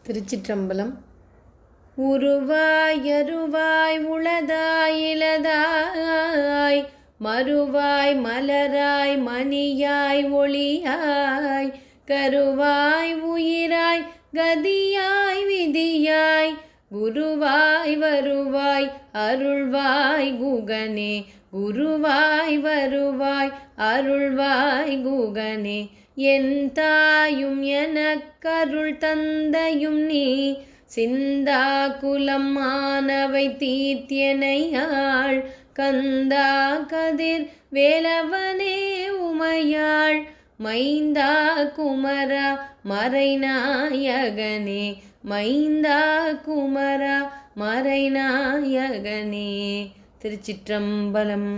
திருச்சிற்றம்பலம். உருவாய் அருவாய் உளதாய் இலதாய் மறுவாய் மலராய் மணியாய் ஒளியாய் கருவாய் உயிராய் கதியாய் விதியாய் குருவாய் வருவாய் அருள்வாய் குகனே குருவாய் வருவாய் அருள்வாய் குகனே என் தாயும் எனக்கருள் தந்தையும் நீ சிந்தா குலம் மானவை தீர்த்தியனையாள் கந்தா கதிர் வேலவனே உமையாள் மைந்தா குமரா மறைநாயகனே மைந்தா குமரா மறைநாயகனே. திருச்சிற்றம்பலம்.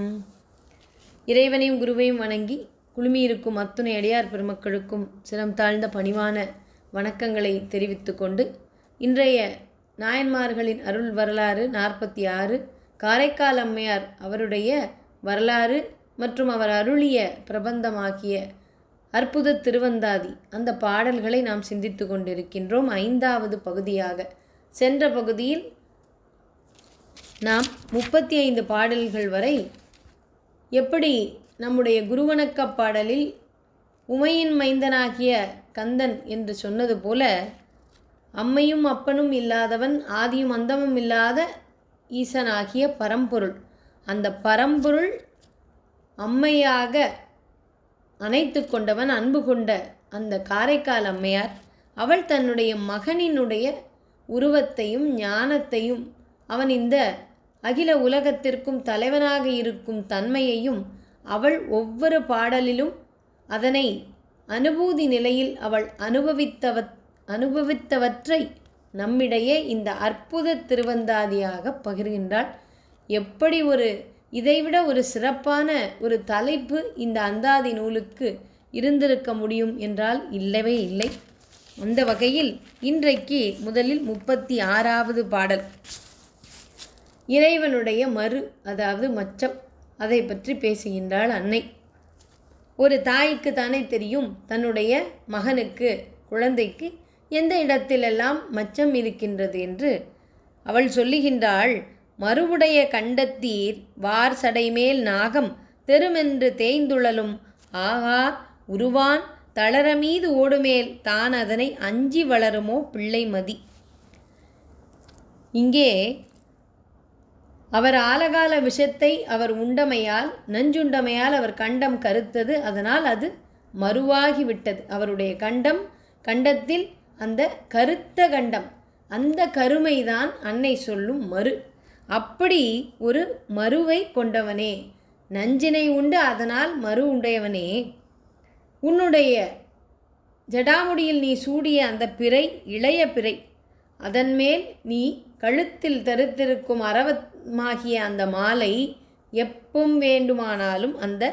இறைவனையும் குருவையும் வணங்கி குழுமியிருக்கும் அத்துணை அடியார் பெருமக்களுக்கும் சிரம் தாழ்ந்த பணிவான வணக்கங்களை தெரிவித்து கொண்டு இன்றைய நாயன்மார்களின் அருள் வரலாறு 46 காரைக்கால் அம்மையார் அவருடைய வரலாறு மற்றும் அவர் அருளிய பிரபந்தமாகிய அற்புத திருவந்தாதி அந்த பாடல்களை நாம் சிந்தித்து கொண்டிருக்கின்றோம். 5வது பகுதியாக சென்ற பகுதியில் நாம் 35 பாடல்கள் வரை எப்படி நம்முடைய குருவணக்க பாடலில் உமையின் மைந்தனாகிய கந்தன் என்று சொன்னது போல அம்மையும் அப்பனும் இல்லாதவன் ஆதியும் அந்தமும் இல்லாத ஈசனாகிய பரம்பொருள், அந்த பரம்பொருள் அம்மையாக அணைத்து கொண்டவன் அன்பு கொண்ட அந்த காரைக்கால் அம்மையார் அவள் தன்னுடைய மகனினுடைய உருவத்தையும் ஞானத்தையும் அவன் இந்த அகில உலகத்திற்கும் தலைவனாக இருக்கும் தன்மையையும் அவள் ஒவ்வொரு பாடலிலும் அதனை அனுபூதி நிலையில் அவள் அனுபவித்தவற்றை நம்மிடையே இந்த அற்புத திருவந்தாதியாக பகிர்கின்றாள். எப்படி இதைவிட ஒரு சிறப்பான ஒரு தலைப்பு இந்த அந்தாதி நூலுக்கு இருந்திருக்க முடியும் என்றால் இல்லவே இல்லை. அந்த வகையில் இன்றைக்கு முதலில் 36வது பாடல் இறைவனுடைய அதாவது மச்சம், அதை பற்றி பேசுகின்றாள் அன்னை. ஒரு தாய்க்கு தானே தெரியும் தன்னுடைய மகனுக்கு குழந்தைக்கு எந்த இடத்திலெல்லாம் மச்சம் இருக்கின்றது என்று. அவள் சொல்லுகின்றாள், மறுவுடைய கண்டத்தீர் வார் சடைமேல் நாகம் தெருமென்று தேய்ந்துழலும் ஆகா உருவான் தளரமீது ஓடுமேல் தான் அதனை அஞ்சி வளருமோ பிள்ளை மதி. இங்கே அவர் ஆலகால விஷத்தை அவர் உண்டமையால் நஞ்சுண்டமையால் அவர் கண்டம் கருத்தது, அதனால் அது மறுவாகிவிட்டது. அவருடைய கண்டத்தில் அந்த கருத்த கண்டம், அந்த கருமைதான் அன்னை சொல்லும் மறு. அப்படி ஒரு மறுவை கொண்டவனே, நஞ்சினை உண்டு அதனால் மறு உண்டையவனே, உன்னுடைய ஜடாமுடியில் நீ சூடிய அந்த பிறை இளைய பிறை, அதன்மேல் நீ கழுத்தில் தரித்திருக்கும் அரவமாகிய அந்த மாலை எப்பவும் வேண்டுமானாலும் அந்த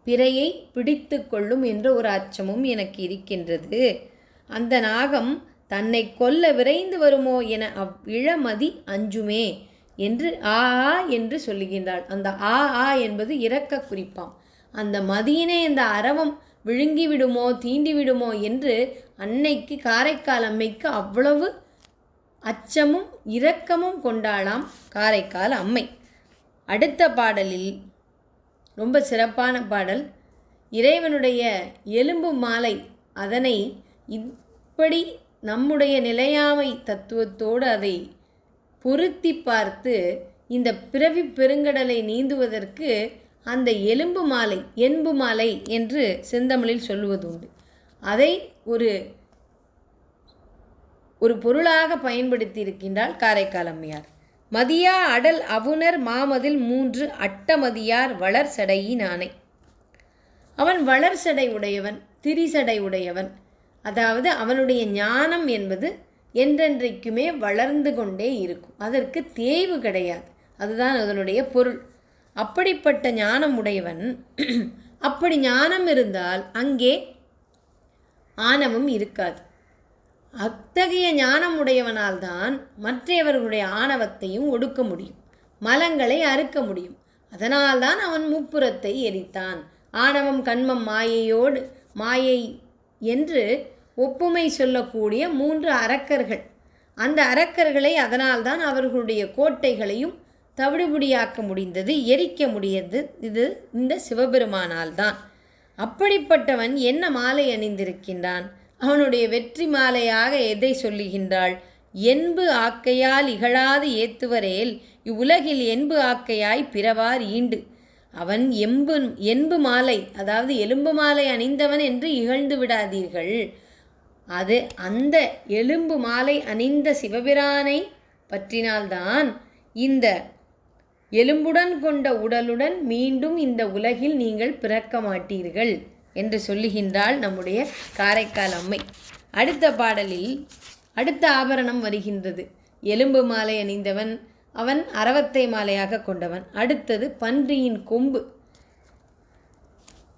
பிறையை பிடித்து கொள்ளும் என்ற ஒரு அச்சமும் எனக்கு இருக்கின்றது. அந்த நாகம் தன்னை கொல்ல விரைந்து வருமோ என இளமதி அஞ்சுமே என்று ஆ என்று சொல்லுகின்றாள். அந்த ஆ என்பது இரக்க குறிப்பாம். அந்த மதியினை அந்த அரவம் விழுங்கிவிடுமோ தீண்டிவிடுமோ என்று அன்னைக்கு காரைக்கால் அம்மைக்கு அவ்வளவு அச்சமும் இரக்கமும் கொண்டாளாம் காரைக்கால் அம்மை. அடுத்த பாடலில் ரொம்ப சிறப்பான பாடல், இறைவனுடைய எலும்பு மாலை அதனை இப்படி நம்முடைய நிலையாமை தத்துவத்தோடு அதை பொருத்தி பார்த்து இந்த பிறவி பெருங்கடலை நீந்துவதற்கு அந்த எலும்பு மாலை என்பு மாலை என்று செந்தமிழில் சொல்லுவது உண்டு. அதை ஒரு பொருளாக பயன்படுத்தி இருக்கின்றாள் காரைக்கால் அம்மையார். மதியா அடல் அவுணர் மாமதில் 3 அட்டமதியார் வளர் சடையினானை. அவன் வளர் சடை உடையவன், திரிசடை உடையவன். அதாவது அவனுடைய ஞானம் என்பது என்றென்றைக்குமே வளர்ந்து கொண்டே இருக்கும், அதற்கு தேய்வு கிடையாது. அதுதான் அதனுடைய பொருள். அப்படிப்பட்ட ஞானம் உடையவன். அப்படி ஞானம் இருந்தால் அங்கே ஆணவம் இருக்காது. அத்தகைய ஞானம் உடையவனால் தான் மற்றவர்களுடைய ஆணவத்தையும் ஒடுக்க முடியும், மலங்களை அறுக்க முடியும். அதனால்தான் அவன் முப்புறத்தை எரித்தான். ஆணவம் கண்மம் மாயை என்று ஒப்புமை சொல்லக்கூடிய 3 அரக்கர்கள். அந்த அரக்கர்களை அதனால்தான் அவர்களுடைய கோட்டைகளையும் தவிடுபடியாக்க முடிந்தது, எரிக்க முடியது. இது இந்த சிவபெருமானால் தான். அப்படிப்பட்டவன் என்ன மாலை அணிந்திருக்கின்றான்? அவனுடைய வெற்றி மாலையாக எதை சொல்லுகின்றாள்? என்பு ஆக்கையால் இகழாது ஏத்துவரேல் இவ்வுலகில் என்பு ஆக்கையாய் பிறவார் ஈண்டு. அவன் என்பு மாலை, அதாவது எலும்பு மாலை அணிந்தவன் என்று இகழ்ந்து விடாதீர்கள். அது அந்த எலும்பு மாலை அணிந்த சிவபிரானை பற்றினால்தான் இந்த எலும்புடன் கொண்ட உடலுடன் மீண்டும் இந்த உலகில் நீங்கள் பிறக்க மாட்டீர்கள் என்று சொல்லுகின்றாள் நம்முடைய காரைக்கால் அம்மை. அடுத்த பாடலில் அடுத்த ஆபரணம் வருகின்றது. எலும்பு மாலை அணிந்தவன், அவன் அரவத்தை மாலையாக கொண்டவன். அடுத்தது பன்றியின் கொம்பு.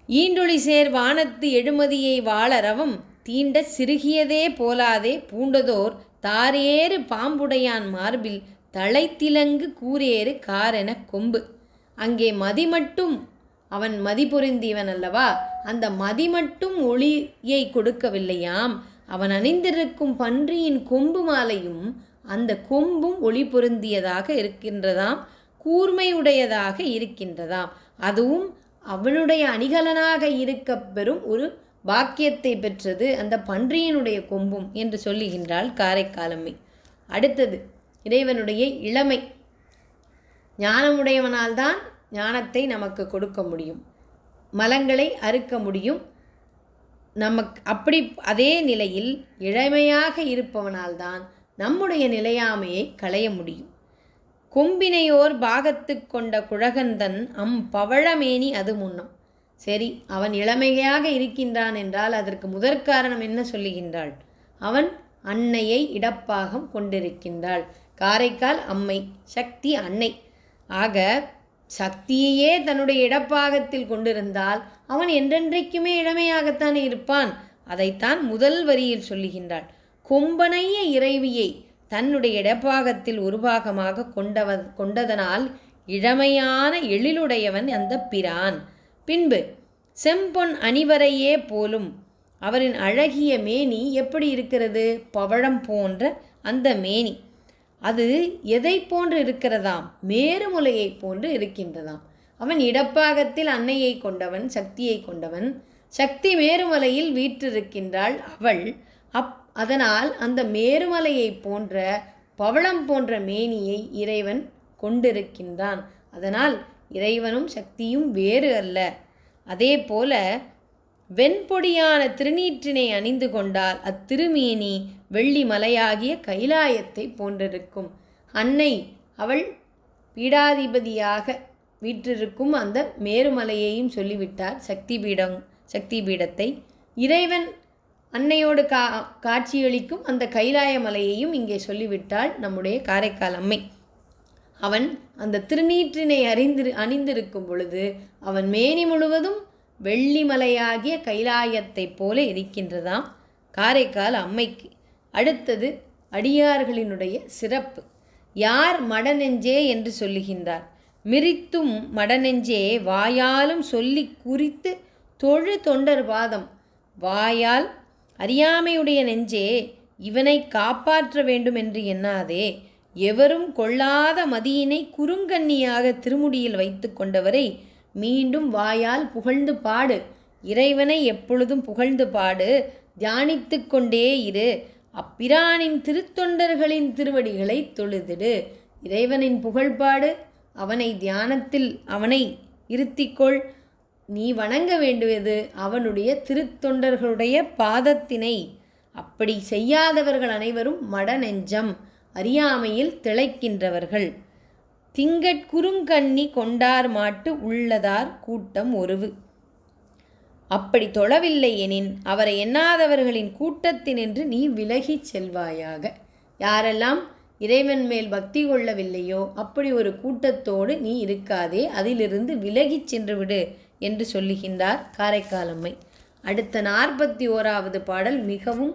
ஈண்டொளி சேர் வானத்து எழுமதியை வாளரவம் தீண்ட சிறுகியதே போலாதே பூண்டதோர் தாரேறு பாம்புடையான் மார்பில் தழைத்திலங்கு கூரேறு காரென கொம்பு. அங்கே மதி மட்டும், அவன் மதி பொருந்தியவன் அல்லவா, அந்த மதி மட்டும் ஒளியை கொடுக்கவில்லையாம். அவன் அணிந்திருக்கும் பன்றியின் கொம்பு மாலையும் அந்த கொம்பும் ஒளி பொருந்தியதாக இருக்கின்றதாம், கூர்மையுடையதாக இருக்கின்றதாம். அதுவும் அவனுடைய அணிகலனாக இருக்க பெறும் ஒரு பாக்கியத்தை பெற்றது அந்த பன்றியினுடைய கொம்பும் என்று சொல்லுகின்றாள் காரைக்காலம்மை. அடுத்தது இறைவனுடைய இளமை. ஞானமுடையவனால்தான் ஞானத்தை நமக்கு கொடுக்க முடியும், மலங்களை அறுக்க முடியும். நமக்கு அப்படி அதே நிலையில் இளமையாக இருப்பவனால்தான் நம்முடைய நிலையாமையை களைய முடியும். கொம்பினையோர் பாகத்து கொண்ட குழகந்தன் பவழமேனி அது முன்னம். சரி, அவன் இளமையாக இருக்கின்றான் என்றால் அதற்கு முதற்காரணம் என்ன சொல்லுகின்றாள்? அவன் அன்னையை இடப்பாகம் கொண்டிருக்கின்றாள். காரைக்கால் அம்மை சக்தி அன்னை. ஆக சக்தியையே தன்னுடைய இடப்பாகத்தில் கொண்டிருந்தால் அவன் என்றென்றைக்குமே இளமையாகத்தான் இருப்பான். அதைத்தான் முதல் வரியில் சொல்லுகின்றாள். கொம்பனைய இறைவியை தன்னுடைய இடப்பாகத்தில் ஒரு பாகமாக கொண்டதனால் இளமையான எழிலுடையவன் அந்த பிரான். பின்பு செம்பொன் அணிவரையே போலும் அவரின் அழகிய மேனி எப்படி இருக்கிறது? பவழம் போன்ற அந்த மேனி. அது எதை போன்று இருக்கிறதாம்? மேருமுலையை போன்று இருக்கின்றதாம். அவன் இடப்பாகத்தில் அன்னையை கொண்டவன், சக்தியை கொண்டவன். சக்தி மேருமலையில் வீற்றிருக்கின்றாள் அவள். அதனால் அந்த மேருமலையை போன்ற பவளம் போன்ற மேனியை இறைவன் கொண்டிருக்கின்றான். அதனால் இறைவனும் சக்தியும் வேறு அல்ல. அதே போல வெண்பொடியான திருநீற்றினை அணிந்து கொண்டால் அத்திருமேனி வெள்ளி மலையாகிய கைலாயத்தை போன்றிருக்கும். அன்னை அவள் பீடாதிபதியாக வீற்றிருக்கும் அந்த மேருமலையையும் சொல்லிவிட்டார், சக்தி பீடத்தை. இறைவன் அன்னையோடு காட்சியளிக்கும் அந்த கைலாய மலையையும் இங்கே சொல்லிவிட்டாள் நம்முடைய காரைக்கால் அம்மை. அவன் அந்த திருநீற்றினை அணிந்திருக்கும் பொழுது அவன் மேனி முழுவதும் வெள்ளிமலையாகிய கைலாயத்தைப் போல இருக்கின்றதாம் காரைக்கால் அம்மைக்கு. அடுத்தது அடியார்களினுடைய சிறப்பு. யார் மடநெஞ்சே என்று சொல்லுகின்றார்? மிரித்தும் மடநெஞ்சே வாயாலும் சொல்லி குறித்து தொழு தொண்டர் பாதம். வாயால் அறியாமையுடைய நெஞ்சே, இவனை காப்பாற்ற வேண்டும் என்று எண்ணாதே. எவரும் கொள்ளாத மதியினை குறுங்கண்ணியாக திருமுடியில் வைத்து கொண்டவரை மீண்டும் வாயால் புகழ்ந்து பாடு. இறைவனை எப்பொழுதும் புகழ்ந்து பாடு, தியானித்து கொண்டே இரு. அப்பிரானின் திருத்தொண்டர்களின் திருவடிகளை தொழுதிடு. இறைவனின் புகழ்பாடு, அவனை தியானத்தில் அவனை இருத்திக்கொள். நீ வணங்க வேண்டுவது அவனுடைய திருத்தொண்டர்களுடைய பாதத்தினை. அப்படி செய்யாதவர்கள் அனைவரும் மடநெஞ்சம், அறியாமையில் திளைக்கின்றவர்கள். திங்கட்குறுங்கண்ணி கொண்டார் மாட்டு உள்ளதார் கூட்டம் ஒருவு. அப்படி தொழவில்லை எனின் அவரை எண்ணாதவர்களின் கூட்டத்தினின்று நீ விலகிச் செல்வாயாக. யாரெல்லாம் இறைவன் மேல் பக்தி கொள்ளவில்லையோ அப்படி ஒரு கூட்டத்தோடு நீ இருக்காதே, அதிலிருந்து விலகிச் சென்று விடு என்று சொல்லுகின்றார் காரைக்கால் அம்மை. அடுத்த 41வது பாடல் மிகவும்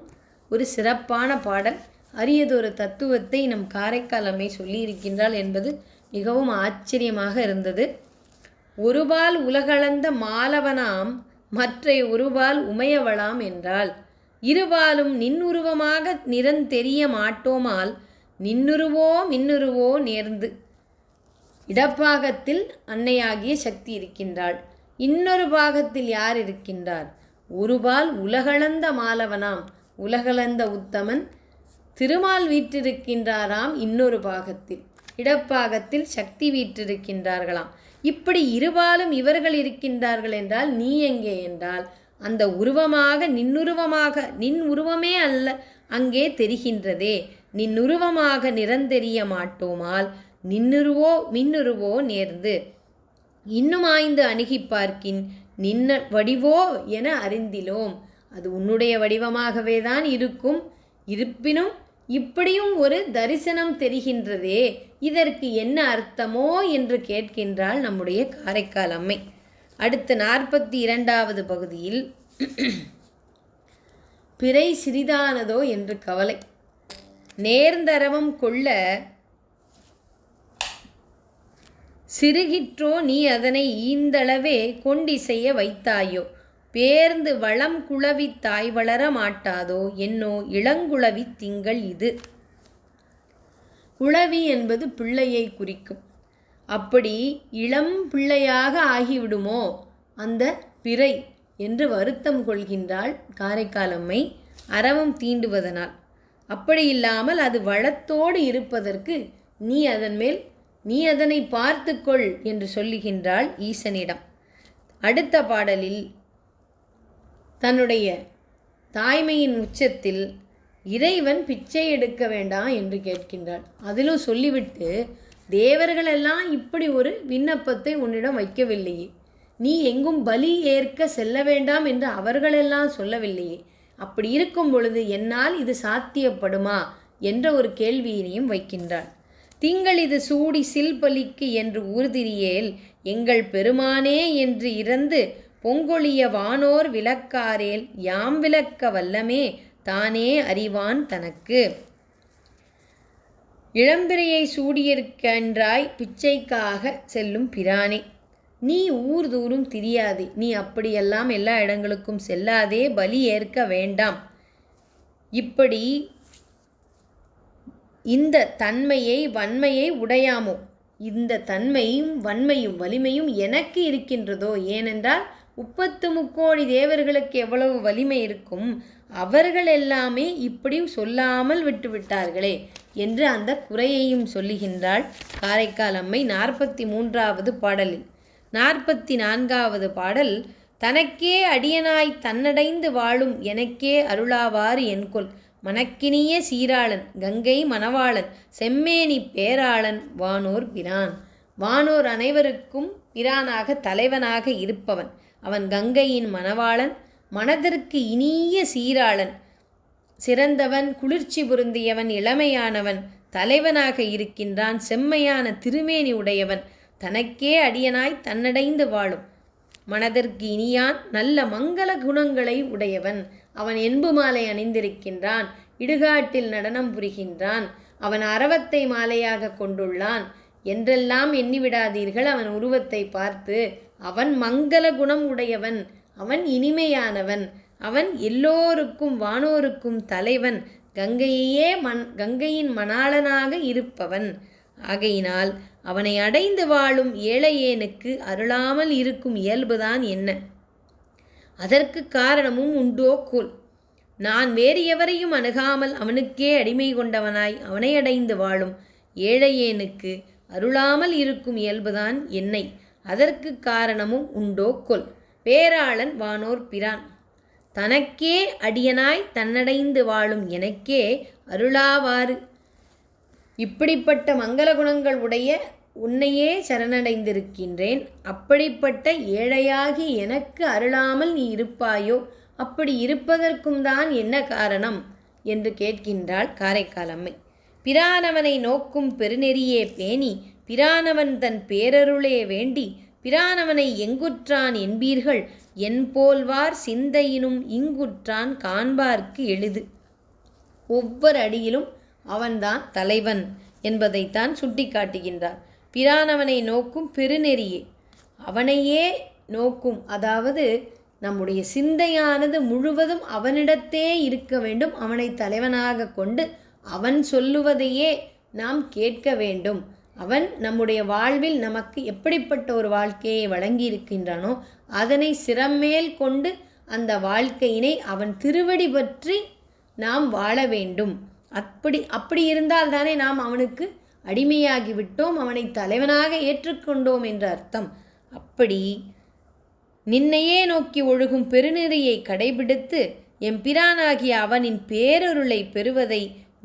ஒரு சிறப்பான பாடல். அரியதொரு தத்துவத்தை நம் காரைக்கால் அம்மை சொல்லியிருக்கின்றாள் என்பது மிகவும் ஆச்சரியமாக இருந்தது. ஒருபால் உலகளந்த மாலவனாம் மற்றை ஒருபால் உமையவளாம் என்றால், இருபாலும் நின்னுருவமாக நிறந்தெரிய மாட்டோமால் நின்னுருவோ மின்னுருவோ நேர்ந்து. இடப்பாகத்தில் அன்னையாகிய சக்தி இருக்கின்றாள். இன்னொரு பாகத்தில் யார் இருக்கின்றார்? ஒருபால் உலகளந்த மாலவனாம் உலகளந்த உத்தமன் திருமால் வீற்றிருக்கின்றாராம். இன்னொரு பாகத்தில் இடப்பாகத்தில் சக்தி வீற்றிருக்கின்றார்களாம். இப்படி இருபாலும் இவர்கள் இருக்கின்றார்கள் என்றால் நீ எங்கே என்றால் அந்த உருவமாக நின் உருவமே அல்ல அங்கே தெரிகின்றதே. நின்னுருவமாக நிறந்தெரிய மாட்டோமால் நின்னுருவோ மின்னுருவோ நேர்ந்து. இன்னும் ஆய்ந்து அணுகி பார்க்கின் நின்ன வடிவோ என அறிந்திலோம். அது உன்னுடைய வடிவமாகவே தான் இருக்கும். இருப்பினும் இப்படியும் ஒரு தரிசனம் தெரிகின்றதே, இதற்கு என்ன அர்த்தமோ என்று கேட்கின்றாள் நம்முடைய காரைக்கால் அம்மை. அடுத்த 42வது பகுதியில் பிறை சிறிதானதோ என்று கவலை. நேர்ந்தரவம் கொள்ள சிறுகிற்றோ நீ அதனை ஈந்தளவே கொண்டிசைய வைத்தாயோ. பேர்ந்து வளம் குளவி தாய் வளர மாட்டாதோ என்னோ இளங்குளவி திங்கள் இது. குளவி என்பது பிள்ளையை குறிக்கும். அப்படி இளம் பிள்ளையாக ஆகிவிடுமோ அந்த பிறை என்று வருத்தம் கொள்கின்றாள் காரைக்கால் அம்மை அரவம் தீண்டுவதனால். அப்படி இல்லாமல் அது வளத்தோடு இருப்பதற்கு நீ அதனை பார்த்துக்கொள் என்று சொல்லுகின்றாள் ஈசனிடம். அடுத்த பாடலில் தன்னுடைய தாய்மையின் உச்சத்தில் இறைவன் பிச்சை எடுக்க வேண்டாம் என்று கேட்கின்றாள். அதிலும் சொல்லிவிட்டு தேவர்களெல்லாம் இப்படி ஒரு விண்ணப்பத்தை உன்னிடம் வைக்கவில்லையே, நீ எங்கும் பலி ஏற்க செல்ல வேண்டாம் என்று அவர்களெல்லாம் சொல்லவில்லையே, அப்படி இருக்கும் பொழுது என்னால் இது சாத்தியப்படுமா என்ற ஒரு கேள்வியினையும் வைக்கின்றாள். திங்கள் இது சூடி சில்பலிக்கு என்று ஊர்திரியேல் எங்கள் பெருமானே என்று இறந்து பொங்கொழிய வானோர் விளக்காரேல் யாம் விளக்க வல்லமே தானே அறிவான் தனக்கு. இளம்பிறையை சூடியிருக்கின்றாய் பிச்சைக்காக செல்லும் பிரானே, நீ ஊர் தூரும் திரியாதே, நீ அப்படியெல்லாம் எல்லா இடங்களுக்கும் செல்லாதே, பலி ஏற்க வேண்டாம். இப்படி இந்த தன்மையை வன்மையை உடையாமோ, இந்த தன்மையும் வன்மையும் வலிமையும் எனக்கு இருக்கின்றதோ, ஏனென்றால் 33 தேவர்களுக்கு எவ்வளவு வலிமை இருக்கும், அவர்கள் எல்லாமே இப்படி சொல்லாமல் விட்டுவிட்டார்களே என்று அந்த குறையையும் சொல்லுகின்றாள் காரைக்கால் அம்மை 43வது பாடலில். 44வது பாடல் தனக்கே அடியனாய் தன்னடைந்து வாழும் எனக்கே அருளாவாறு என்கொல் மனக்கினிய சீராளன் கங்கை மணவாளன் செம்மேனி பேராளன் வானோர் பிரான். வானோர் அனைவருக்கும் பிரானாக தலைவனாக இருப்பவன் அவன் கங்கையின் மணவாளன், மனதிற்கு இனிய சீராளன், சிறந்தவன், குளிர்ச்சி பொருந்தியவன், இளமையானவன், தலைவனாக இருக்கின்றான், செம்மையான திருமேனி உடையவன், தனக்கே அடியனாய் தன்னடைந்து வாழும் மனதிற்கு இனியான், நல்ல மங்கள குணங்களை உடையவன், அவன் என்பு மாலை அணிந்திருக்கின்றான், இடுகாட்டில் நடனம் புரிகின்றான், அவன் அரவத்தை மாலையாக கொண்டுள்ளான் என்றெல்லாம் எண்ணிவிடாதீர்கள். அவன் உருவத்தை பார்த்து அவன் மங்கள குணம் உடையவன், அவன் இனிமையானவன், அவன் எல்லோருக்கும் வானோருக்கும் தலைவன், கங்கையின் மணாளனாக இருப்பவன். ஆகையினால் அவனை அடைந்து வாழும் ஏழையேனுக்கு அருளாமல் இருக்கும் இயல்புதான் என்ன? அதற்கு காரணமும் உண்டோ கோல். நான் வேறு எவரையும் அணுகாமல் அவனுக்கே அடிமை கொண்டவனாய் அவனை அடைந்து வாழும் ஏழையேனுக்கு அருளாமல் இருக்கும் இயல்புதான் என்னை. அதற்கு காரணமும் உண்டோ கொல். பேராளன் வானோர் பிரான் தனக்கே அடியனாய் தன்னடைந்து வாழும் எனக்கே அருளாவாறு. இப்படிப்பட்ட மங்கள குணங்கள் உடைய உன்னையே சரணடைந்திருக்கின்றேன், அப்படிப்பட்ட ஏழையாகி எனக்கு அருளாமல் நீ இருப்பாயோ? அப்படி இருப்பதற்கும் தான் என்ன காரணம் என்று கேட்கின்றாள் காரைக்கால் அம்மை. பிரானவனை நோக்கும் பெருநெறியே பேணி பிரானவன் தன் பேரருளே வேண்டி பிரானவனை எங்குற்றான் என்பீர்கள் என்போல்வார் சிந்தையினும் இங்குற்றான் காண்பார்க்கு எளிது. ஒவ்வொரு அடியிலும் அவன்தான் தலைவன் என்பதைத்தான் சுட்டி காட்டுகின்றார். பிரானவனை நோக்கும் பெருநெறியே, அவனையே நோக்கும், அதாவது நம்முடைய சிந்தையானது முழுவதும் அவனிடத்தே இருக்க வேண்டும். அவனை தலைவனாக கொண்டு அவன் சொல்லுவதையே நாம் கேட்க வேண்டும். அவன் நம்முடைய வாழ்வில் நமக்கு எப்படிப்பட்ட ஒரு வாழ்க்கையை வழங்கி இருக்கின்றானோ அதனை சிரமேல் கொண்டு அந்த வாழ்க்கையினை அவன் திருவடி பற்றி நாம் வாழ வேண்டும். அப்படி இருந்தால் தானே நாம் அவனுக்கு அடிமையாகிவிட்டோம், அவனை தலைவனாக ஏற்றுக்கொண்டோம் என்ற அர்த்தம். அப்படி நின்னையே நோக்கி ஒழுகும் பெருநெறியை கடைபிடித்து எம்பிரானாகிய அவனின் பேரருளை பெறுவதை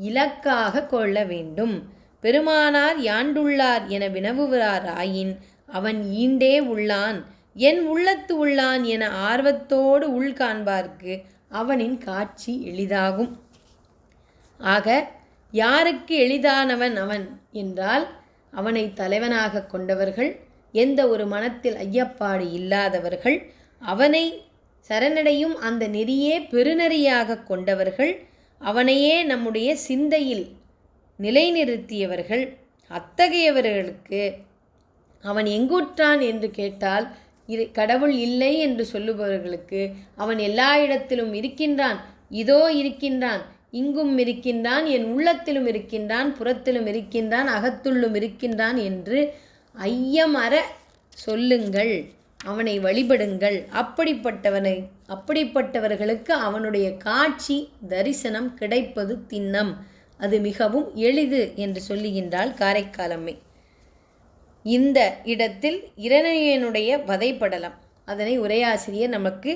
இலக்காக கொள்ள வேண்டும். பெருமானார் யாண்டுள்ளார் என வினவுகிறார் ஆயின் அவன் ஈண்டே உள்ளான், என் உள்ளத்து உள்ளான் என ஆர்வத்தோடு உள்காண்பார்க்கு அவனின் காட்சி எளிதாகும். ஆக யாருக்கு எளிதானவன் அவன் என்றால் அவனை தலைவனாக கொண்டவர்கள், எந்த ஒரு மனத்தில் ஐயப்பாடு இல்லாதவர்கள், அவனை சரணடையும் அந்த நெறியே பெருநெறியாக கொண்டவர்கள், அவனையே நம்முடைய சிந்தையில் நிலைநிறுத்தியவர்கள். அத்தகையவர்களுக்கு அவன் எங்குற்றான் என்று கேட்டால் கடவுள் இல்லை என்று சொல்லுபவர்களுக்கு அவன் எல்லா இடத்திலும் இருக்கின்றான், இதோ இருக்கின்றான், இங்கும் இருக்கின்றான், என் உள்ளத்திலும் இருக்கின்றான், புறத்திலும் இருக்கின்றான், அகத்துள்ளும் இருக்கின்றான் என்று ஐயமற சொல்லுங்கள், அவனை வழிபடுங்கள். அப்படிப்பட்டவர்களுக்கு அவனுடைய காட்சி தரிசனம் கிடைப்பது திண்ணம், அது மிகவும் எளிது என்று சொல்லுகின்றாள் காரைக்காலம்மை. இந்த இடத்தில் இரணியனுடைய வதைப்படலம் அதனை உரையாசிரியர் நமக்கு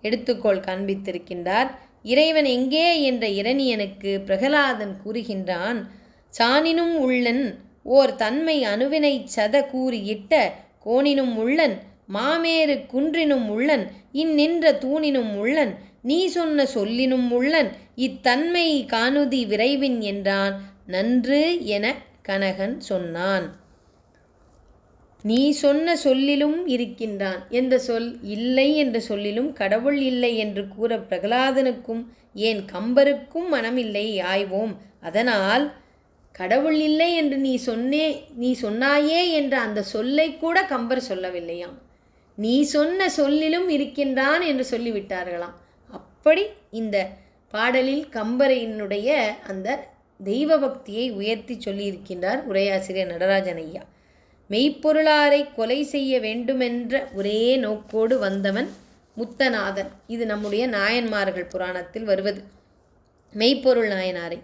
எடுத்துக்கோள் காண்பித்திருக்கின்றார். இறைவன் எங்கே என்ற இரணியனுக்கு பிரகலாதன் கூறுகின்றான், சானினும் உள்ளன் ஓர் தன்மை அணுவினை சத கூறியிட்ட கோணினும் உள்ளன், மாமேறு குன்றினும் உள்ளன், இந்நின்ற தூணினும் உள்ளன், நீ சொன்ன சொல்லினும் உள்ளன், இத்தன்மை காணுதி விரைவின் என்றான். நன்று என கனகன் சொன்னான். நீ சொன்ன சொல்லிலும் இருக்கின்றான் என்ற சொல் இல்லை என்ற சொல்லிலும் கடவுள் இல்லை என்று கூற பிரகலாதனுக்கும் ஏன் கம்பருக்கும் மனமில்லை ஆய்வோம். அதனால் கடவுள் இல்லை என்று நீ சொன்னாயே என்ற அந்த சொல்லை கூட கம்பர் சொல்லவில்லையாம், நீ சொன்ன சொல்லிலும் இருக்கின்றான் என்று சொல்லிவிட்டார்களாம். அப்படி இந்த பாடலில் கம்பரினுடைய அந்த தெய்வ பக்தியை உயர்த்தி சொல்லியிருக்கின்றார் உரையாசிரியர் நடராஜன் ஐயா. மெய்ப்பொருளாரை கொலை செய்ய வேண்டுமென்ற ஒரே நோக்கோடு வந்தவன் முத்தநாதன். இது நம்முடைய நாயன்மார்கள் புராணத்தில் வருவது. மெய்ப்பொருள் நாயனாரை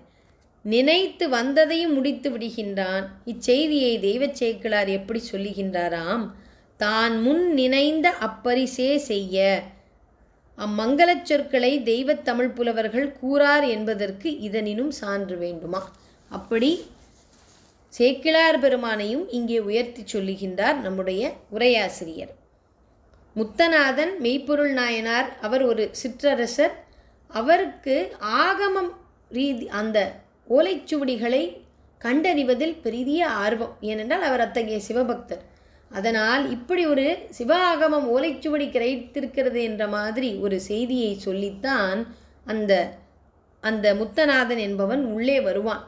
நினைத்து வந்ததையும் முடித்து விடுகின்றான். இச்செய்தியை தெய்வச் சேக்கிழார் எப்படி சொல்லுகின்றாராம், தான் முன் நினைந்த அப்பரிசே செய்ய. அம்மங்கலச் சொற்களை தெய்வத் தமிழ் புலவர்கள் கூறார் என்பதற்கு இதனினும் சான்று வேண்டுமா? அப்படி சேக்கிழார் பெருமானையும் இங்கே உயர்த்தி சொல்லுகின்றார் நம்முடைய உரையாசிரியர். முத்தநாதன் மெய்ப்பொருள் நாயனார் அவர் ஒரு சிற்றரசர். அவருக்கு ஆகமம் அந்த ஓலைச்சுவடிகளை கண்டறிவதில் பெரிய ஆர்வம். ஏனென்றால் அவர் அத்தகைய சிவபக்தர். அதனால் இப்படி ஒரு சிவ ஆகமம் ஓலைச்சுவடி கிடைத்திருக்கிறது என்ற மாதிரி ஒரு செய்தியை சொல்லித்தான் அந்த முத்தநாதன் என்பவன் உள்ளே வருவான்.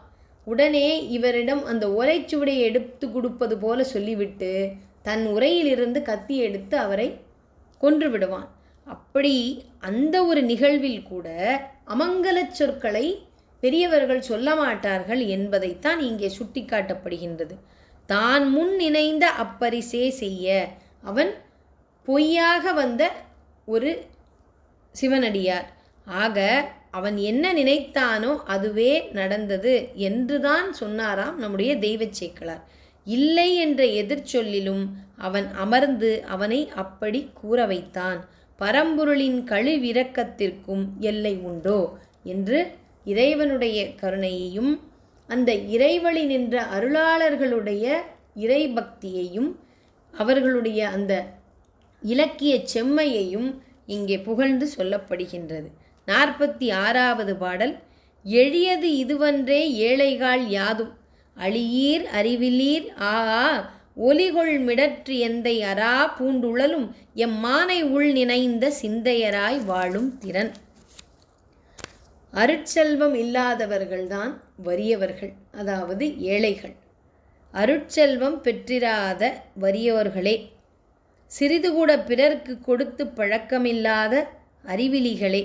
உடனே இவரிடம் அந்த ஓலைச்சுவடியை எடுத்து கொடுப்பது போல சொல்லிவிட்டு தன் உரையிலிருந்து கத்தி எடுத்து அவரை கொன்று விடுவான். அப்படி அந்த ஒரு நிகழ்வில் கூட அமங்கலச் சொற்களை பெரியவர்கள் சொல்ல மாட்டார்கள் என்பதைத்தான் இங்கே சுட்டிக்காட்டப்படுகின்றது. தான் முன் நினைந்த அப்பரிசே செய்ய. அவன் பொய்யாக வந்த ஒரு சிவனடியார். ஆக அவன் என்ன நினைத்தானோ அதுவே நடந்தது என்றுதான் சொன்னாராம் நம்முடைய தெய்வச் சேக்கிழார். இல்லை என்ற எதிர்ச்சொல்லிலும் அவன் அமர்ந்து அவனை அப்படி கூற வைத்தான். பரம்பொருளின் கழுவிரக்கத்திற்கும் எல்லை உண்டோ என்று இறைவனுடைய கருணையையும் அந்த இறைவழி நின்ற அருளாளர்களுடைய இறைபக்தியையும் அவர்களுடைய அந்த இலக்கிய செம்மையையும் இங்கே புகழ்ந்து சொல்லப்படுகின்றது. 46வது பாடல். எழியது இதுவன்றே ஏழைகாள் யாதும் அழியீர் அறிவிலீர் ஆஆ ஒலிகொள் மிடற்று எந்தை அரா பூண்டுழலும் எம்மானை உள் நினைந்த சிந்தையராய் வாழும் திறன். அருட்செல்வம் இல்லாதவர்கள்தான் வறியவர்கள், அதாவது ஏழைகள். அருட்செல்வம் பெற்றிராத வறியவர்களே சிறிது கூட பிறர்க்கு கொடுத்து பழக்கமில்லாத அறிவிலிகளே.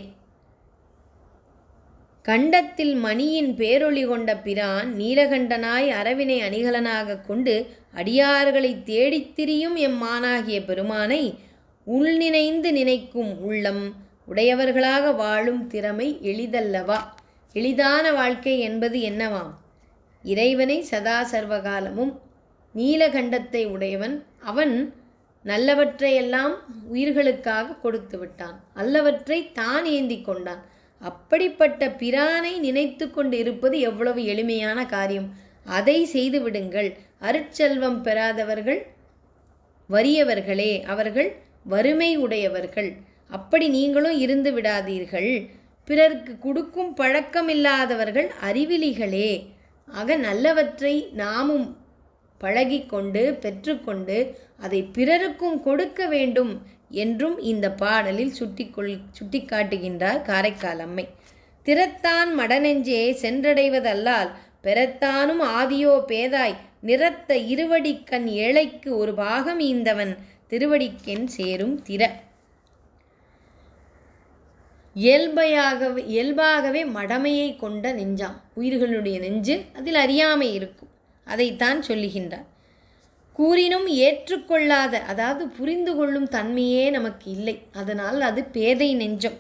கண்டத்தில் மணியின் பேரொளி கொண்ட பிரான் நீலகண்டனாய் அரவினை அணிகலனாக கொண்டு அடியார்களை தேடித் திரியும் எம்மானாகிய பெருமானை உள்நினைந்து நினைக்கும் உள்ளம் உடையவர்களாக வாழும் திறமை எளிதல்லவா? எளிதான வாழ்க்கை என்பது என்னவாம்? இறைவனை சதா சர்வகாலமும் நீலகண்டத்தை உடையவன் அவன் நல்லவற்றையெல்லாம் உயிர்களுக்காக கொடுத்து விட்டான், அல்லவற்றை தான் ஏந்தி கொண்டான். அப்படிப்பட்ட பிரானை நினைத்து கொண்டு இருப்பது எவ்வளவு எளிமையான காரியம்! அதை செய்து விடுங்கள். அருட்செல்வம் பெறாதவர்கள் வறியவர்களே, அவர்கள் வறுமை உடையவர்கள். அப்படி நீங்களும் இருந்து விடாதீர்கள். பிறர்க்கு கொடுக்கும் பழக்கம் இல்லாதவர்கள் அறிவிலிகளே. ஆக நல்லவற்றை நாமும் பழகிக்கொண்டு பெற்றுக்கொண்டு அதை பிறருக்கும் கொடுக்க வேண்டும் என்றும் இந்த பாடலில் சுட்டிக்காட்டுகின்றார் காரைக்கால் அம்மை. திறத்தான் மடநெஞ்சே சென்றடைவதல்லால் பெறத்தானும் ஆதியோ பேதாய் நிறத்த இருவடிக்கண் ஏழைக்கு ஒரு பாகம் ஈந்தவன் திருவடிக்கென் சேரும் திற. இயல்பாகவே மடமையை கொண்ட நெஞ்சாம் உயிர்களுடைய நெஞ்சு, அதில் அறியாமை இருக்கும். அதைத்தான் சொல்லுகின்றார். கூறினும் ஏற்றுக்கொள்ளாத, அதாவது புரிந்து கொள்ளும் தன்மையே நமக்கு இல்லை, அதனால் அது பேதை நெஞ்சம்.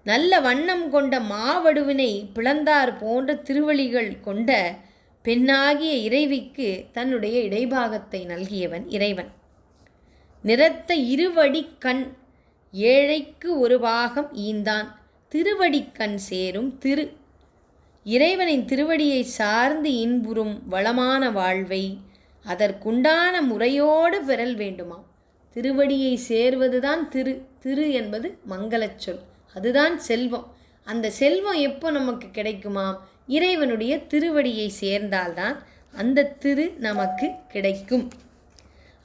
நல்ல வண்ணம் கொண்ட மாவடுவினை பிளந்தார் போன்ற திருவழிகள் கொண்ட பெண்ணாகிய இறைவிக்கு தன்னுடைய இடைபாகத்தை நல்கியவன் இறைவன். நிறத்த இருவடிக்கண் ஏழைக்கு ஒரு பாகம் ஈந்தான் திருவடிக்கண் சேரும் திரு. இறைவனின் திருவடியை சார்ந்து இன்புறும் வளமான வாழ்வை அதற்குண்டான முறையோடு பெறல் வேண்டுமாம். திருவடியை சேர்வதுதான் திரு என்பது மங்களச் சொல், அதுதான் செல்வம். அந்த செல்வம் எப்போ நமக்கு கிடைக்குமாம்? இறைவனுடைய திருவடியை சேர்ந்தால்தான் அந்த திரு நமக்கு கிடைக்கும்.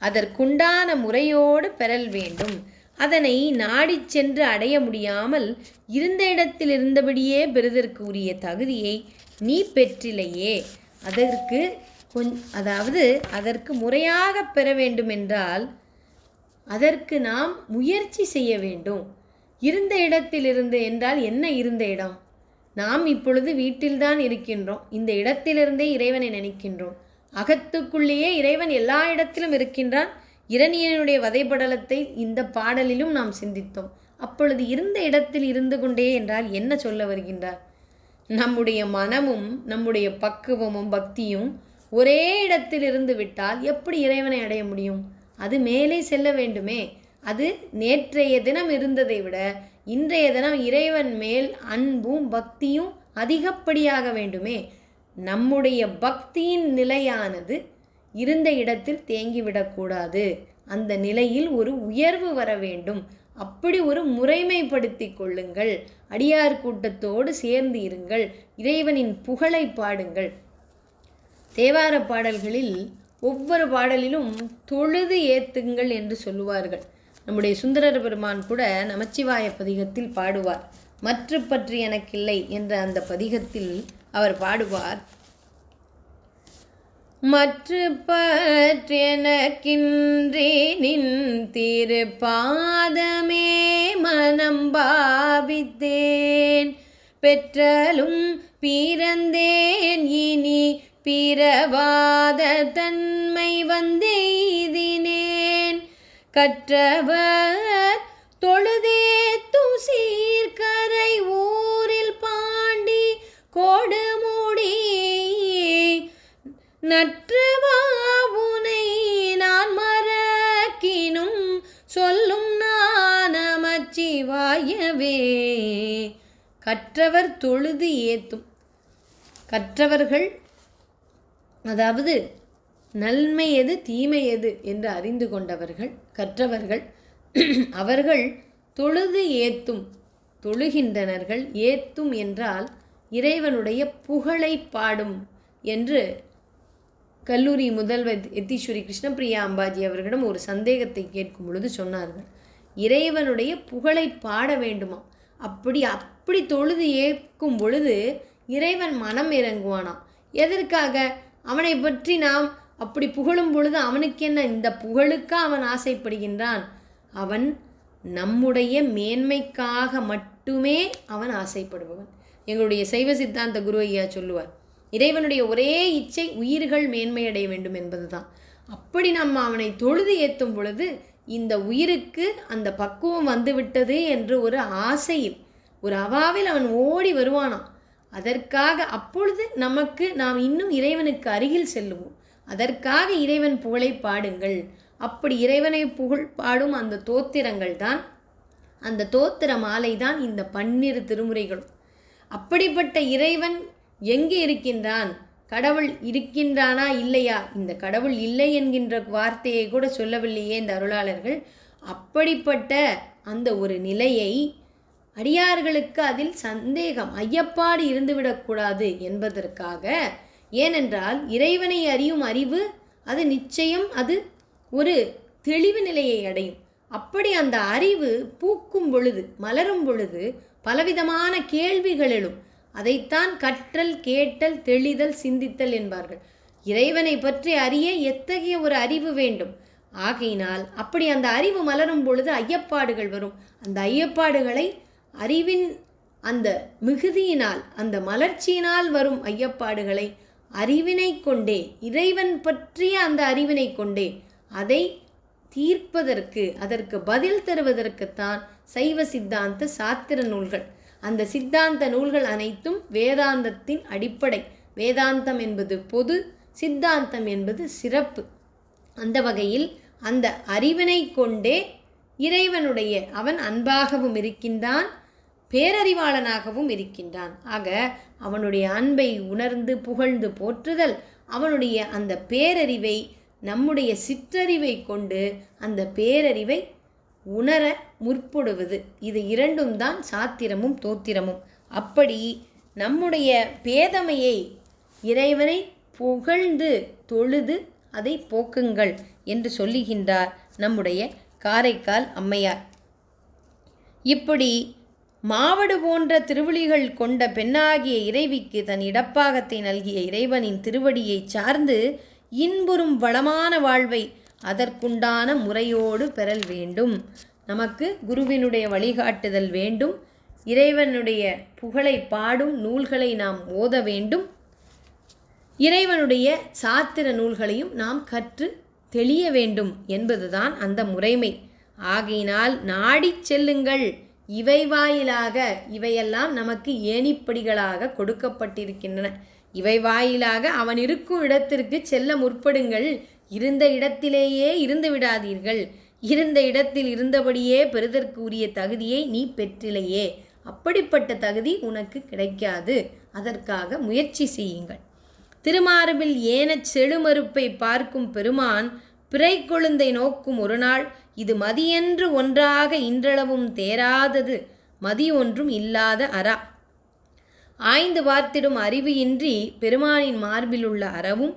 அதற்குண்டான முறையோடு பெறல் வேண்டும். அதனை நாடி சென்று அடைய முடியாமல் இருந்த இடத்தில் இருந்தபடியே பெறுதற்கு உரிய தகுதியை நீ பெற்றிலையே. அதற்கு முறையாக பெற வேண்டுமென்றால் அதற்கு நாம் முயற்சி செய்ய வேண்டும். இருந்த இடத்திலிருந்து என்றால் என்ன? இருந்த இடம், நாம் இப்பொழுது வீட்டில்தான் இருக்கின்றோம். இந்த இடத்திலிருந்தே இறைவனை நினைக்கின்றோம். அகத்துக்குள்ளேயே இறைவன் எல்லா இடத்திலும் இருக்கின்றான். இரணியனுடைய வதைபடலத்தை இந்த பாடலிலும் நாம் சிந்தித்தோம். அப்பொழுது இருந்த இடத்தில் இருந்து கொண்டே என்றால் என்ன சொல்ல வருகின்றார்? நம்முடைய மனமும் நம்முடைய பக்குவமும் பக்தியும் ஒரே இடத்தில் இருந்து விட்டால் எப்படி இறைவனை அடைய முடியும்? அது மேலே செல்ல வேண்டுமே. அது நேற்றைய தினம் இருந்ததை விட இன்றைய தினம் இறைவன் மேல் அன்பும் பக்தியும் அதிகப்படியாக வேண்டுமே. நம்முடைய பக்தியின் நிலையானது இருந்த இடத்தில் தேங்கிவிடக்கூடாது. அந்த நிலையில் ஒரு உயர்வு வர வேண்டும். அப்படி ஒரு முறைமைப்படுத்தி கொள்ளுங்கள். அடியார் கூட்டத்தோடு சேர்ந்து இருங்கள். இறைவனின் புகழை பாடுங்கள். தேவார பாடல்களில் ஒவ்வொரு பாடலிலும் தொழுது ஏத்துங்கள் என்று சொல்லுவார்கள். நம்முடைய சுந்தரர் பெருமான் கூட நமச்சிவாய பதிகத்தில் பாடுவார். மற்ற பற்றி எனக்கில்லை என்ற அந்த பதிகத்தில் அவர் பாடுவார், மற்ற பற்றெனக்கின்றே நின் திருப்பாதமே மனம் பாவித்தேன், பெற்றலும் பிறந்தேன் இனி பிறவாத தன்மை வந்தெய்தினேன், கற்றவர் தொழுதேத்தும் சீர்கரை ஊரில் பாண்டி கொடுமுடி நற்றவாவுனை நான் மறக்கினும் சொல்லும் நான் நமச்சிவாயவே. கற்றவர் தொழுது ஏத்தும், கற்றவர்கள் அதாவது நன்மை எது தீமை எது என்று அறிந்து கொண்டவர்கள் கற்றவர்கள். அவர்கள் தொழுது ஏத்தும், தொழுகின்றனர்கள். ஏத்தும் என்றால் இறைவனுடைய புகழை பாடும் என்று கல்லூரி முதல்வர் எத்தீஸ்வரி கிருஷ்ணபிரியா அம்பாஜி அவர்களிடம் ஒரு சந்தேகத்தை கேட்கும் பொழுது சொன்னார்கள், இறைவனுடைய புகழை பாட வேண்டுமா? அப்படி தொழுது ஏற்கும் பொழுது இறைவன் மனம் இறங்குவானாம். எதற்காக? அவனை பற்றி நாம் அப்படி புகழும் பொழுது அவனுக்கு என்ன, இந்த புகழுக்கா அவன் ஆசைப்படுகின்றான்? அவன் நம்முடைய மேன்மைக்காக மட்டுமே அவன் ஆசைப்படுபவன். எங்களுடைய சைவ சித்தாந்த குரு ஐயா சொல்லுவார், இறைவனுடைய ஒரே இச்சை உயிர்கள் மேன்மையடைய வேண்டும் என்பதுதான். அப்படி நம்ம அவனை தொழுது ஏற்றும் பொழுது இந்த உயிருக்கு அந்த பக்குவம் வந்துவிட்டது என்று ஒரு ஆசையில், ஒரு அவாவில் அவன் ஓடி வருவானாம். அதற்காக அப்பொழுது நாம் இன்னும் இறைவனுக்கு அருகில் செல்லுவோம். அதற்காக இறைவன் புகழை பாடுங்கள். அப்படி இறைவனை புகழ் பாடும் அந்த தோத்திரங்கள் தான், அந்த தோத்திர மாலை தான் இந்த 12 திருமுறைகளும். அப்படிப்பட்ட இறைவன் எங்கே இருக்கின்றான்? கடவுள் இருக்கின்றானா இல்லையா? இந்த கடவுள் இல்லை என்கின்ற வார்த்தையை கூட சொல்லவில்லையே இந்த அருளாளர்கள். அப்படிப்பட்ட அந்த ஒரு நிலையை அடியார்களுக்கு அதில் சந்தேகம், ஐயப்பாடு இருந்துவிடக்கூடாது என்பதற்காக. ஏனென்றால் இறைவனை அறியும் அறிவு அது நிச்சயம் அது ஒரு தெளிவு நிலையை அடையும். அப்படி அந்த அறிவு பூக்கும் பொழுது, மலரும் பொழுது பலவிதமான கேள்விகள் எழும். அதைத்தான் கற்றல், கேட்டல், தெளிதல், சிந்தித்தல் என்பார்கள். இறைவனை பற்றி அறிய எத்தகைய ஒரு அறிவு வேண்டும். ஆகையினால் அப்படி அந்த அறிவு மலரும் பொழுது ஐயப்பாடுகள் வரும். அந்த ஐயப்பாடுகளை அறிவின் அந்த மிகுதியினால், அந்த மலர்ச்சியினால் வரும் ஐயப்பாடுகளை அறிவினை கொண்டே, இறைவன் பற்றிய அந்த அறிவினை கொண்டே அதை தீர்ப்பதற்கு, அதற்கு பதில் தருவதற்குத்தான் சைவ சித்தாந்த சாத்திர நூல்கள். அந்த சித்தாந்த நூல்கள் அனைத்தும் வேதாந்தத்தின் அடிப்படை. வேதாந்தம் என்பது பொது, சித்தாந்தம் என்பது சிறப்பு. அந்த வகையில் அந்த அறிவினை கொண்டே இறைவனுடைய, அவன் அன்பாகவும் இருக்கின்றான், பேரறிவாளனாகவும் இருக்கின்றான். ஆக அவனுடைய அன்பை உணர்ந்து புகழ்ந்து போற்றுதல், அவனுடைய அந்த பேரறிவை, நம்முடைய சிற்றறிவை கொண்டு அந்த பேரறிவை உணர முற்படுவது, இது இரண்டும் தான் சாத்திரமும் தோத்திரமும். அப்படி நம்முடைய பேதமையை இறைவனை புகழ்ந்து தொழுது அதை போக்குங்கள் என்று சொல்லுகின்றார் நம்முடைய காரைக்கால் அம்மையார். இப்படி மாவடு போன்ற திருவிழிகள் கொண்ட பெண்ணாகிய இறைவிக்கு தன் இடப்பாகத்தை நல்கிய இறைவனின் திருவடியை சார்ந்து இன்புறும் வளமான வாழ்வை அதற்குண்டான முறையோடு பெறல் வேண்டும். நமக்கு குருவினுடைய வழிகாட்டுதல் வேண்டும். இறைவனுடைய புகழை பாடும் நூல்களை நாம் ஓத வேண்டும். இறைவனுடைய சாத்திர நூல்களையும் நாம் கற்று தெளிய வேண்டும் என்பதுதான் அந்த முறைமை. ஆகையினால் நாடிச் செல்லுங்கள். இவை வாயிலாக, இவையெல்லாம் நமக்கு ஏணிப்படிகளாக கொடுக்கப்பட்டிருக்கின்றன. இவை வாயிலாக அவன் இருக்கும் இடத்திற்கு செல்ல முற்படுங்கள். இருந்த இடத்திலேயே இருந்து விடாதீர்கள். இருந்த இடத்தில் இருந்தபடியே பெறுதற்கு உரிய தகுதியை நீ பெற்றிலையே. அப்படிப்பட்ட தகுதி உனக்கு கிடைக்காது. அதற்காக முயற்சி செய்யுங்கள். திருமார்பில் ஏனச் செழுமறுப்பை பார்க்கும் பெருமான் பிறை கொழுந்தை நோக்கும் ஒரு நாள், இது மதியென்று ஒன்றாக இன்றளவும் தேராதது மதி ஒன்றும் இல்லாத அரா. ஆய்ந்து பார்த்திடும் அறிவு இன்றி பெருமானின் மார்பில் உள்ள அறவும்,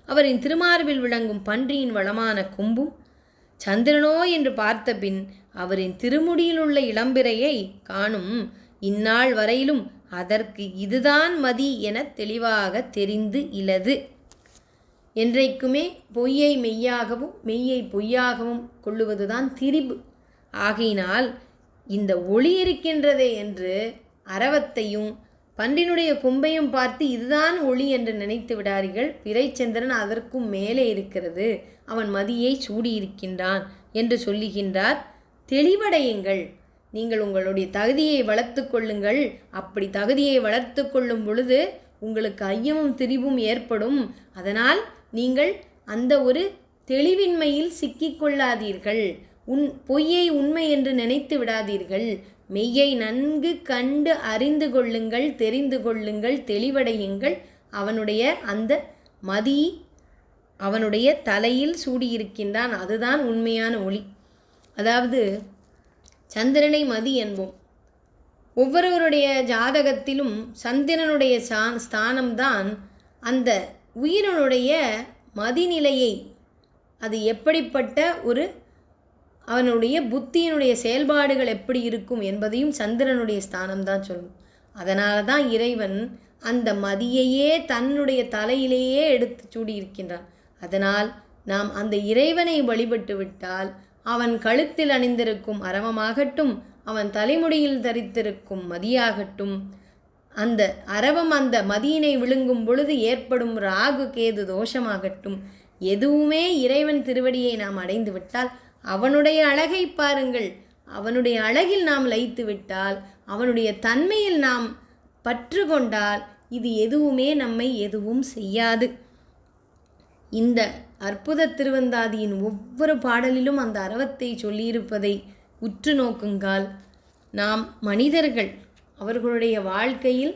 அவரின் திருமார்பில் விளங்கும் பன்றியின் வளமான கொம்பும், சந்திரனோ என்று பார்த்த பின் அவரின் திருமுடியில் உள்ள இளம்பிறையை காணும் இந்நாள் வரையிலும் அதற்கு இதுதான் மதி என தெளிவாக தெரிந்து இலது. என்றைக்குமே பொய்யை மெய்யாகவும் மெய்யை பொய்யாகவும் கொள்ளுவதுதான் திரிபு. ஆகையினால் இந்த ஒளி இருக்கின்றதே என்று அரவத்தையும் பன்றினுடைய கொம்பையும் பார்த்து இதுதான் ஒளி என்று நினைத்து விடார்கள். பிறைச்சந்திரன் அதற்கும் மேலே இருக்கிறது, அவன் மதியை சூடியிருக்கின்றான் என்று சொல்லுகின்றார். தெளிவடையுங்கள். நீங்கள் உங்களுடைய தகுதியை வளர்த்து கொள்ளுங்கள். அப்படி தகுதியை வளர்த்து கொள்ளும் பொழுது உங்களுக்கு ஐயமும் திரிவும் ஏற்படும். அதனால் நீங்கள் அந்த ஒரு தெளிவின்மையில் சிக்கிக்கொள்ளாதீர்கள். பொய்யை உண்மை என்று நினைத்து விடாதீர்கள். மெய்யை நன்கு கண்டு அறிந்து கொள்ளுங்கள், தெரிந்து கொள்ளுங்கள், தெளிவடையுங்கள். அவனுடைய அந்த மதி அவனுடைய தலையில் சூடியிருக்கின்றான். அதுதான் உண்மையான ஒளி. அதாவது சந்திரனை மதி என்போம். ஒவ்வொருவருடைய ஜாதகத்திலும் சந்திரனுடைய ஸ்தானம்தான் அந்த உயிரினுடைய மதிநிலையை, அது எப்படிப்பட்ட ஒரு, அவனுடைய புத்தியினுடைய செயல்பாடுகள் எப்படி இருக்கும் என்பதையும் சந்திரனுடைய ஸ்தானம்தான் சொல்லும். அதனால தான் இறைவன் அந்த மதியையே தன்னுடைய தலையிலேயே எடுத்து சூடியிருக்கின்றான். அதனால் நாம் அந்த இறைவனை வழிபட்டு விட்டால் அவன் கழுத்தில் அணிந்திருக்கும் அரவமாகட்டும், அவன் தலைமுடியில் தரித்திருக்கும் மதியாகட்டும், அந்த அரவம் அந்த மதியினை விழுங்கும் பொழுது ஏற்படும் ராகு கேது தோஷமாகட்டும், எதுவுமே இறைவன் திருவடியை நாம் அடைந்து விட்டால் அவனுடைய அழகை பாருங்கள். அவனுடைய அழகில் நாம் லயித்து விட்டால், அவனுடைய தன்மையில் நாம் பற்று கொண்டால் இது எதுவுமே நம்மை எதுவும் செய்யாது. இந்த அற்புத திருவந்தாதியின் ஒவ்வொரு பாடலிலும் அந்த அறவத்தை சொல்லியிருப்பதை உற்று நோக்குங்கால், நாம் மனிதர்கள் அவர்களுடைய வாழ்க்கையில்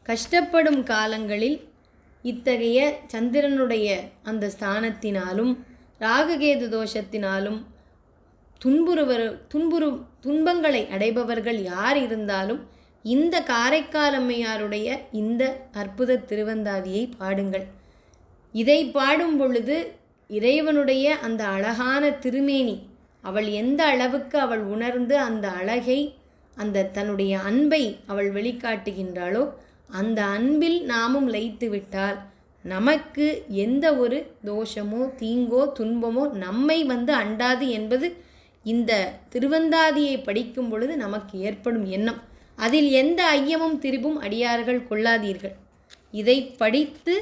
கஷ்டப்படும் காலங்களில் இத்தகைய சந்திரனுடைய அந்த ஸ்தானத்தினாலும் ராககேது தோஷத்தினாலும் துன்பங்களை அடைபவர்கள் யார் இருந்தாலும் இந்த காரைக்கால் அம்மையாருடைய இந்த அற்புத திருவந்தாதியை பாடுங்கள். இதை பாடும் பொழுது இறைவனுடைய அந்த அழகான திருமேனி, அவள் எந்த அளவுக்கு அவள் உணர்ந்து அந்த அழகை, அந்த தன்னுடைய அன்பை அவள் வெளிக்காட்டுகின்றாளோ அந்த அன்பில் நாமும் லயித்து விட்டால் நமக்கு எந்த ஒரு தோஷமோ தீங்கோ துன்பமோ நம்மை அண்டாது என்பது இந்த திருவந்தாதியை படிக்கும் பொழுது நமக்கு ஏற்படும் எண்ணம். அதில் எந்த ஐயமும் திரிபும் அடியார்கள் கொள்ளாதீர்கள். இதை படித்து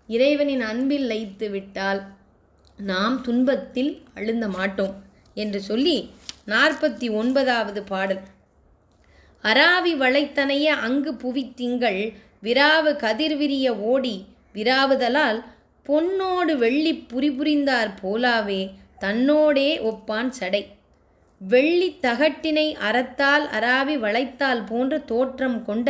இறைவனின் அன்பில் லயித்து விட்டால் நாம் துன்பத்தில் அழுந்த மாட்டோம் என்று சொல்லி 49வது பாடல். அராவி வளைத்தனைய அங்கு புவித்திங்கள் விராவு கதிர்விரிய ஓடி விராவுதலால் பொன்னோடு வெள்ளி புரிபுரிந்தார் போலாவே தன்னோடே ஒப்பான் சடை. வெள்ளி தகட்டினை அறத்தால் அராவி வளைத்தால் போன்ற தோற்றம் கொண்ட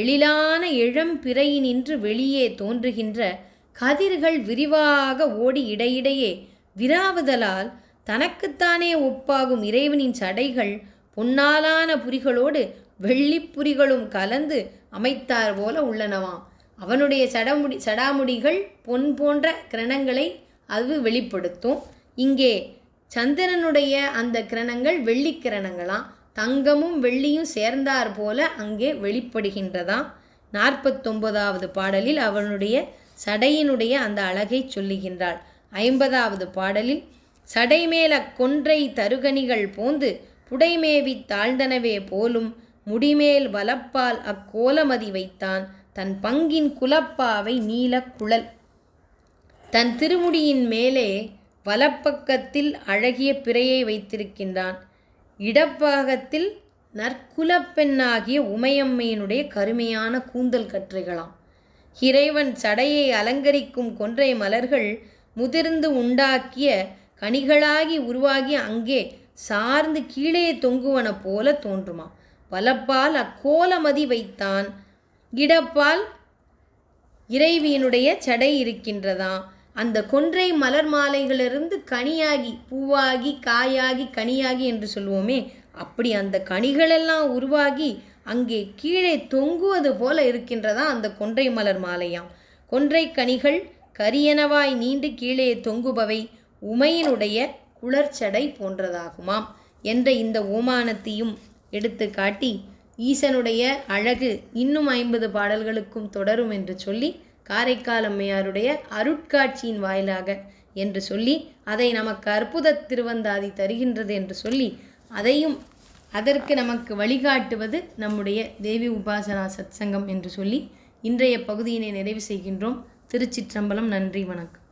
எழிலான இளம்பிறையினின்று வெளியே தோன்றுகின்ற கதிர்கள் விரிவாக ஓடி இடையிடையே விராவுதலால் தனக்குத்தானே ஒப்பாகும் இறைவனின் சடைகள் பொன்னாலான புரிகளோடு வெள்ளிப்புரிகளும் கலந்து அமைத்தார் போல உள்ளனவாம். அவனுடைய சடாமுடிகள் பொன் போன்ற கிரணங்களை அது வெளிப்படுத்தும். இங்கே சந்திரனுடைய அந்த கிரணங்கள் வெள்ளி கிரணங்களாம், தங்கமும் வெள்ளியும் சேர்ந்தார் போல அங்கே வெளிப்படுகின்றதாம். 49வது பாடலில் அவனுடைய சடையினுடைய அந்த அழகை சொல்லுகின்றாள். 50வது பாடலில் சடைமேல கொன்றை தருகணிகள் போந்து புடைமேவி தாழ்ந்தனவே போலும் முடிமேல் வலப்பால் அக்கோலமதி வைத்தான் தன் பங்கின் குலப்பாவை நீல குழல். தன் திருமுடியின் மேலே வலப்பக்கத்தில் அழகிய பிறையை வைத்திருக்கின்றான். இடப்பாகத்தில் நற்குலப்பெண்ணாகிய உமையம்மையினுடைய கருமையான கூந்தல் கற்றைகளாம். இறைவன் சடையை அலங்கரிக்கும் கொன்றை மலர்கள் முதிர்ந்து உண்டாக்கிய கனிகளாகி உருவாகி அங்கே சார்ந்து கீழே தொங்குவன போல தோன்றுமா. வலப்பால் அக்கோலமதி வைத்தான், இடப்பால் இறைவியினுடைய சடை இருக்கின்றதாம். அந்த கொன்றை மலர் மாலைகளிலிருந்து கனியாகி பூவாகி காயாகி கனியாகி என்று சொல்லுவோமே, அப்படி அந்த கனிகளெல்லாம் உருவாகி அங்கே கீழே தொங்குவது போல இருக்கின்றதா அந்த கொன்றை மலர் மாலையாம். கொன்றை கனிகள் கரியனவாய் நீண்டு கீழே தொங்குபவை உமையினுடைய குளர்ச்சடை போன்றதாகுமாம் என்ற இந்த ஓமானத்தையும் எடுத்து காட்டி ஈசனுடைய அழகு இன்னும் 50 பாடல்களுக்கும் தொடரும் என்று சொல்லி காரைக்கால் அம்மையாருடைய அருட்காட்சியின் வாயிலாக என்று சொல்லி அதை நமக்கு அற்புத திருவந்தாதி தருகின்றது என்று சொல்லி அதையும் அதற்கு நமக்கு வழிகாட்டுவது நம்முடைய தேவி உபாசனா சத்சங்கம் என்று சொல்லி இன்றைய பகுதியினை நிறைவு செய்கின்றோம். திருச்சிற்றம்பலம். நன்றி, வணக்கம்.